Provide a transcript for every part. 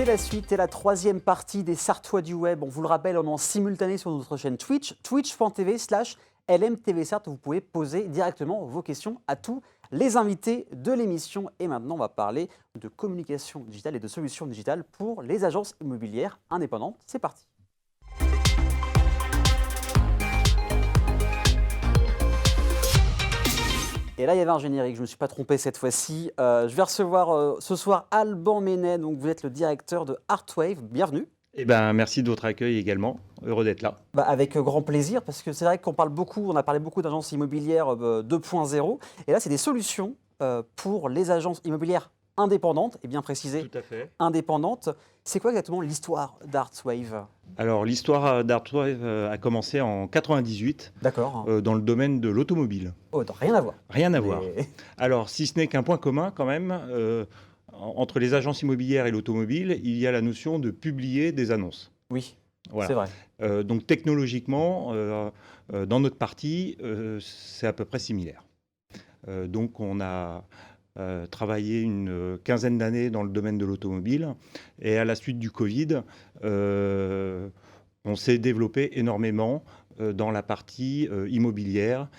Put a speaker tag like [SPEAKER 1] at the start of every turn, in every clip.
[SPEAKER 1] C'est la suite et la troisième partie des Sartois du Web. On vous le rappelle, on est en simultané sur notre chaîne Twitch, twitch.tv/LMTVSart. Vous pouvez poser directement vos questions à tous les invités de l'émission. Et maintenant, on va parler de communication digitale et de solutions digitales pour les agences immobilières indépendantes. C'est parti. Et là, il y avait un générique, je ne me suis pas trompé cette fois-ci. Je vais recevoir ce soir Alban Menet, donc vous êtes le directeur de Artwave. Bienvenue.
[SPEAKER 2] Eh ben, merci de votre accueil également. Heureux d'être là.
[SPEAKER 1] Avec grand plaisir, parce que c'est vrai qu'on parle beaucoup, on a parlé beaucoup d'agences immobilières 2.0. Et là, c'est des solutions pour les agences immobilières indépendantes, et bien précisé,
[SPEAKER 2] Tout à fait.
[SPEAKER 1] indépendantes. C'est quoi exactement l'histoire d'Artwave?
[SPEAKER 2] Alors, l'histoire d'Artwave a commencé en 98
[SPEAKER 1] D'accord.
[SPEAKER 2] dans le domaine de l'automobile.
[SPEAKER 1] Oh, rien à voir.
[SPEAKER 2] Rien à voir.
[SPEAKER 1] Mais-
[SPEAKER 2] Alors, si ce n'est qu'un point commun quand même, entre les agences immobilières et l'automobile, il y a la notion de publier des annonces.
[SPEAKER 1] Oui,
[SPEAKER 2] Voilà.
[SPEAKER 1] c'est vrai.
[SPEAKER 2] Donc, technologiquement, dans notre partie, c'est à peu près similaire. Donc, on a travaillé une quinzaine d'années dans le domaine de l'automobile. Et à la suite du Covid, on s'est développé énormément dans la partie immobilière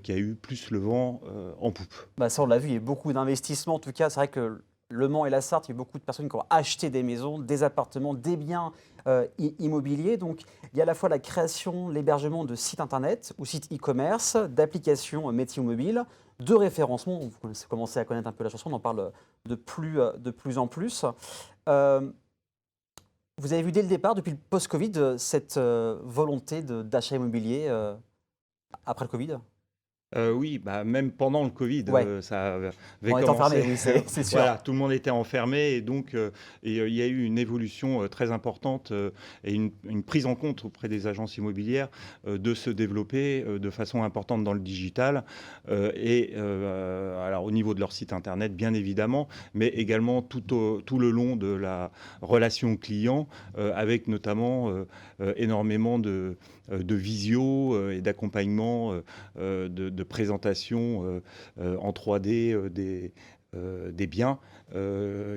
[SPEAKER 2] qui a eu plus le vent en poupe.
[SPEAKER 1] Ça, on l'a vu, il y a eu beaucoup d'investissements. En tout cas, c'est vrai que Le Mans et la Sarthe, il y a eu beaucoup de personnes qui ont acheté des maisons, des appartements, des biens immobiliers. Donc, il y a à la fois la création, l'hébergement de sites internet ou sites e-commerce, d'applications métiers mobiles, de référencement. Vous commencez à connaître un peu la chanson, on en parle de plus en plus. Vous avez vu dès le départ, depuis le post-Covid, cette volonté d'achat immobilier après le Covid?
[SPEAKER 2] Oui, même pendant le Covid,
[SPEAKER 1] Ouais.
[SPEAKER 2] ça avait
[SPEAKER 1] On est
[SPEAKER 2] commencé.
[SPEAKER 1] enfermé, oui, c'est sûr.
[SPEAKER 2] Voilà, tout le monde était enfermé et donc il y a eu une évolution très importante et une prise en compte auprès des agences immobilières de se développer de façon importante dans le digital alors au niveau de leur site internet bien évidemment, mais également tout le long de la relation client avec notamment énormément de visio et d'accompagnement de présentation en 3D des biens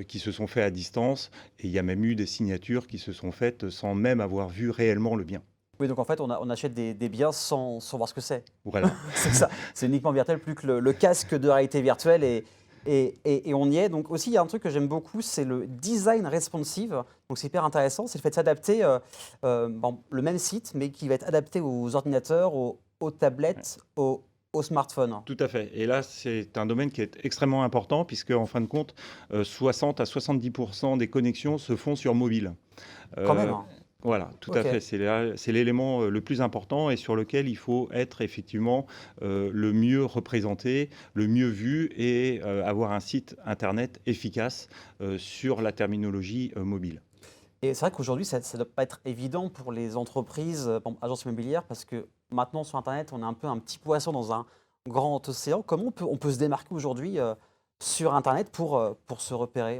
[SPEAKER 2] qui se sont faits à distance. Et il y a même eu des signatures qui se sont faites sans même avoir vu réellement le bien.
[SPEAKER 1] Oui, donc en fait, on achète des biens sans voir ce que c'est.
[SPEAKER 2] Voilà.
[SPEAKER 1] C'est ça, c'est uniquement virtuel, plus que le casque de réalité virtuelle et on y est. Donc aussi, il y a un truc que j'aime beaucoup, c'est le design responsive. Donc c'est hyper intéressant, c'est le fait de s'adapter, le même site, mais qui va être adapté aux ordinateurs, aux tablettes, aux smartphones.
[SPEAKER 2] Tout à fait. Et là, c'est un domaine qui est extrêmement important puisque, en fin de compte, 60 à 70% des connexions se font sur mobile.
[SPEAKER 1] Quand même, hein.
[SPEAKER 2] Voilà, tout
[SPEAKER 1] Ok.
[SPEAKER 2] à fait. C'est l'élément le plus important et sur lequel il faut être effectivement le mieux représenté, le mieux vu et avoir un site internet efficace sur la terminologie mobile.
[SPEAKER 1] Et c'est vrai qu'aujourd'hui, ça ne doit pas être évident pour les entreprises, agences immobilières, parce que maintenant, sur Internet, on est un peu un petit poisson dans un grand océan. Comment on peut se démarquer aujourd'hui sur Internet pour se repérer?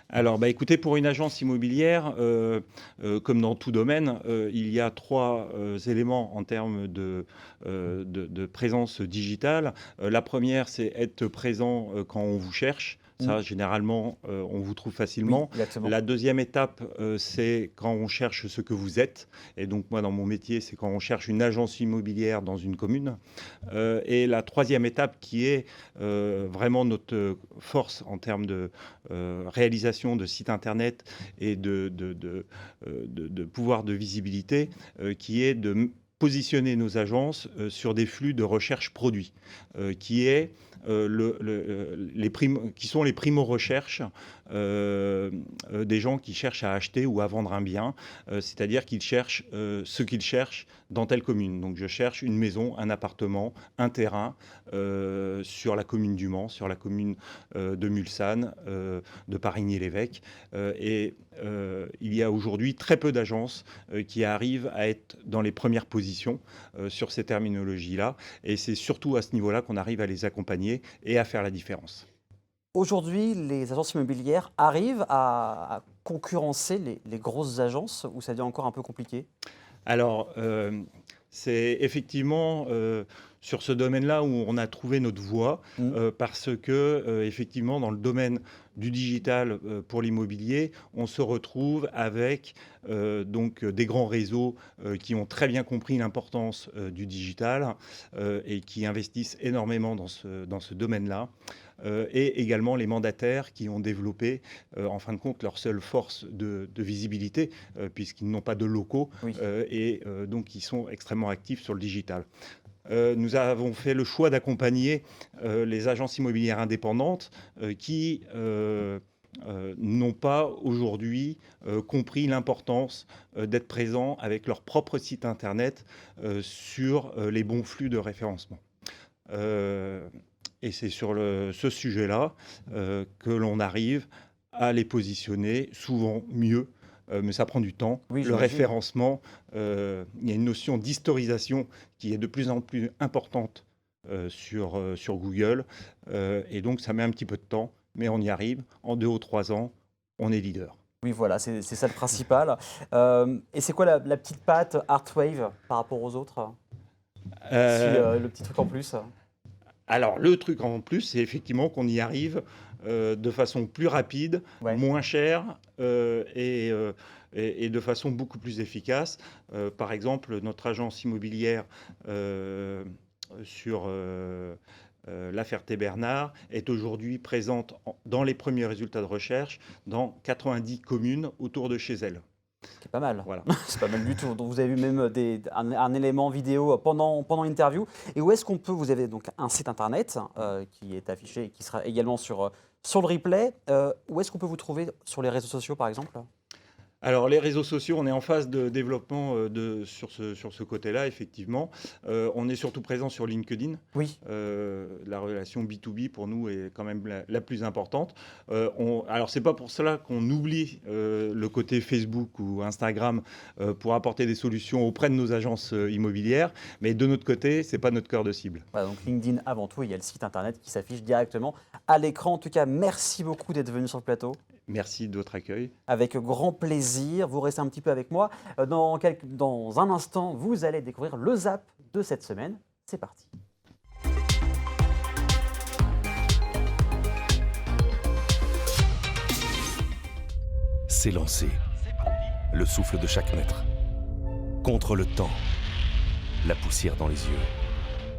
[SPEAKER 2] Alors, écoutez, pour une agence immobilière, comme dans tout domaine, il y a trois éléments en termes de présence digitale. La première, c'est être présent quand on vous cherche. Ça, généralement, on vous trouve facilement.
[SPEAKER 1] Oui, exactement.
[SPEAKER 2] La deuxième étape, c'est quand on cherche ce que vous êtes. Et donc, moi, dans mon métier, c'est quand on cherche une agence immobilière dans une commune. Et la troisième étape, qui est vraiment notre force en termes de réalisation de sites internet et de pouvoir de visibilité, qui est de positionner nos agences sur des flux de recherche produits, qui sont les primo-recherches des gens qui cherchent à acheter ou à vendre un bien, c'est-à-dire qu'ils cherchent ce qu'ils cherchent dans telle commune. Donc je cherche une maison, un appartement, un terrain sur la commune du Mans, sur la commune de Mulsanne, de Parigny-l'Évêque. Il y a aujourd'hui très peu d'agences qui arrivent à être dans les premières positions sur ces terminologies-là. Et c'est surtout à ce niveau-là qu'on arrive à les accompagner et à faire la différence.
[SPEAKER 1] Aujourd'hui, les agences immobilières arrivent à concurrencer les grosses agences ou ça devient encore un peu compliqué?
[SPEAKER 2] Alors, c'est effectivement sur ce domaine-là où on a trouvé notre voie, parce que effectivement, dans le domaine du digital pour l'immobilier, on se retrouve avec donc des grands réseaux qui ont très bien compris l'importance du digital et qui investissent énormément dans ce domaine-là. Et également les mandataires qui ont développé, en fin de compte, leur seule force de visibilité, puisqu'ils n'ont pas de locaux, et donc ils sont extrêmement actifs sur le digital. Nous avons fait le choix d'accompagner les agences immobilières indépendantes qui n'ont pas aujourd'hui compris l'importance d'être présents avec leur propre site internet sur les bons flux de référencement. Et c'est sur ce sujet-là que l'on arrive à les positionner souvent mieux, mais ça prend du temps. Le référencement, il y a une notion d'historisation qui est de plus en plus importante sur Google, et donc ça met un petit peu de temps, mais on y arrive. En 2 ou 3 ans, on est leader.
[SPEAKER 1] Oui, voilà, c'est ça le principal. Et c'est quoi la petite patte Artwave par rapport aux autres? Le petit truc en plus.
[SPEAKER 2] Alors, le truc en plus, c'est effectivement qu'on y arrive de façon plus rapide, moins chère et de façon beaucoup plus efficace. Par exemple, notre agence immobilière sur La Ferté-Bernard est aujourd'hui présente dans les premiers résultats de recherche dans 90 communes autour de chez elle.
[SPEAKER 1] C'est pas mal. Voilà. C'est pas mal du tout. Donc vous avez vu même un élément vidéo pendant l'interview. Et où est-ce qu'on peut? Vous avez donc un site internet qui est affiché et qui sera également sur le replay. Où est-ce qu'on peut vous trouver sur les réseaux sociaux, par exemple?
[SPEAKER 2] Alors, les réseaux sociaux, on est en phase de développement sur ce côté-là, effectivement. On est surtout présent sur LinkedIn.
[SPEAKER 1] Oui.
[SPEAKER 2] La relation B2B, pour nous, est quand même la plus importante. Alors, ce n'est pas pour cela qu'on oublie le côté Facebook ou Instagram pour apporter des solutions auprès de nos agences immobilières. Mais de notre côté, ce n'est pas notre cœur de cible.
[SPEAKER 1] Voilà, donc LinkedIn avant tout, il y a le site internet qui s'affiche directement à l'écran. En tout cas, merci beaucoup d'être venu sur le plateau.
[SPEAKER 2] Merci de votre accueil.
[SPEAKER 1] Avec grand plaisir. Vous restez un petit peu avec moi. Dans un instant, vous allez découvrir le Zap de cette semaine. C'est parti.
[SPEAKER 3] C'est lancé. Le souffle de chaque mètre. Contre le temps. La poussière dans les yeux.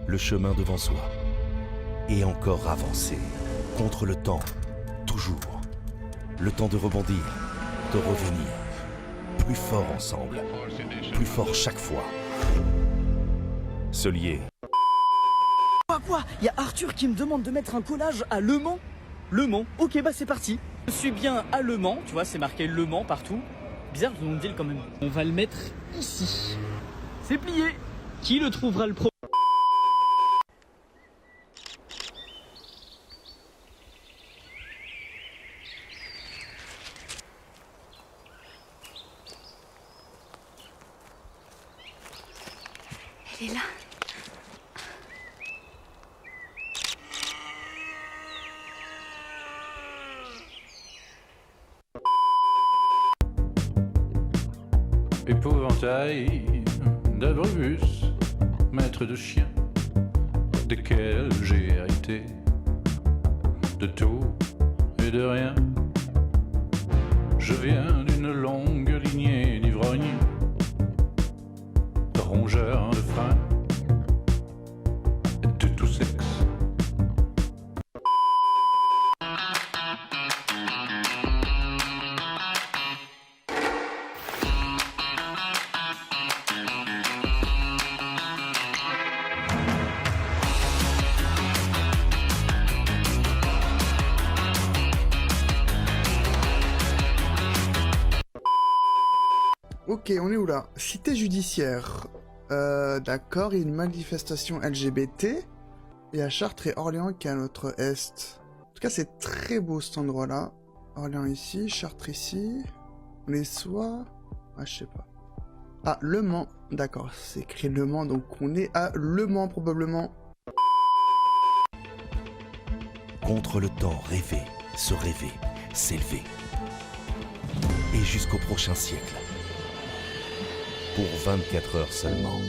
[SPEAKER 3] Le chemin devant soi. Et encore avancer. Contre le temps. Toujours. Le temps de rebondir, de revenir, plus fort ensemble, plus fort chaque fois. Se lier.
[SPEAKER 4] Quoi? Il y a Arthur qui me demande de mettre un collage à Le Mans? Le Mans, ok bah c'est parti. Je suis bien à Le Mans, tu vois c'est marqué Le Mans partout. Bizarre de nous dire quand même. On va le mettre ici. C'est plié. Qui le trouvera le pro?
[SPEAKER 5] Elle est là.
[SPEAKER 6] Épouvantail d'Abrubus, maître de chien, desquels j'ai hérité de tout et de rien. Je viens d'une longue lignée d'ivrognes, rongeurs de frein, de tout sexe.
[SPEAKER 7] Ok, on est où là? Cité judiciaire. D'accord, il y a une manifestation LGBT. Et à Chartres et Orléans qui est à notre est. En tout cas, c'est très beau cet endroit-là. Orléans ici, Chartres ici. On est soit... Ah, je sais pas. Ah, Le Mans. D'accord, c'est écrit Le Mans, donc on est à Le Mans probablement.
[SPEAKER 3] Contre le temps, rêver, se rêver, s'élever. Et jusqu'au prochain siècle. Pour 24 heures seulement.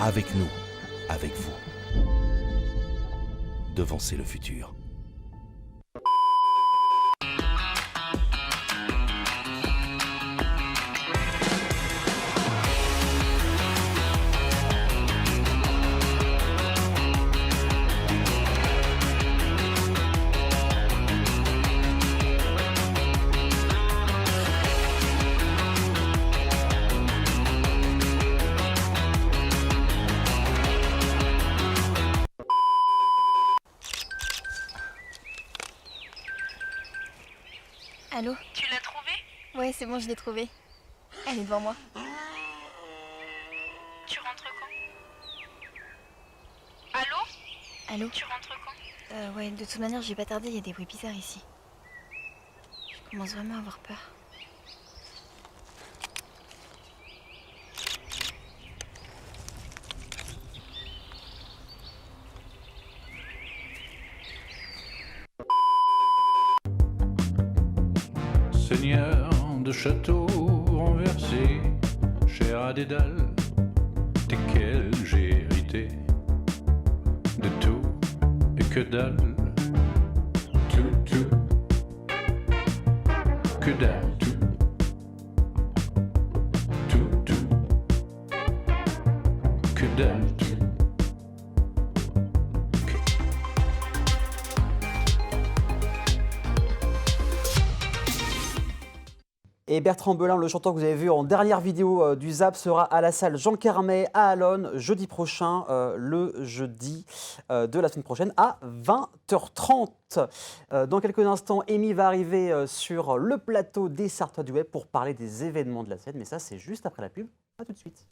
[SPEAKER 3] Avec nous, avec vous. Devancer le futur.
[SPEAKER 5] Allô?
[SPEAKER 8] Tu l'as trouvé?
[SPEAKER 5] Ouais, c'est bon, je l'ai trouvée. Elle est devant moi.
[SPEAKER 8] Tu rentres quand? Allô?
[SPEAKER 5] Allô?
[SPEAKER 8] Tu rentres quand?
[SPEAKER 5] Ouais, de toute manière, je vais pas tarder, il y a des bruits bizarres ici. Je commence vraiment à avoir peur.
[SPEAKER 6] Seigneur de château renversé, cher à Dédale, desquels j'ai hérité de tout et que dalle. Tout, que dalle, tout, que dalle, tout.
[SPEAKER 1] Et Bertrand Belin, le chanteur que vous avez vu en dernière vidéo du Zap, sera à la salle Jean Carmet à Allonne jeudi prochain, le jeudi de la semaine prochaine à 20h30. Dans quelques instants, Amy va arriver sur le plateau des Sartois du Web pour parler des événements de la scène, mais ça c'est juste après la pub. À tout de suite.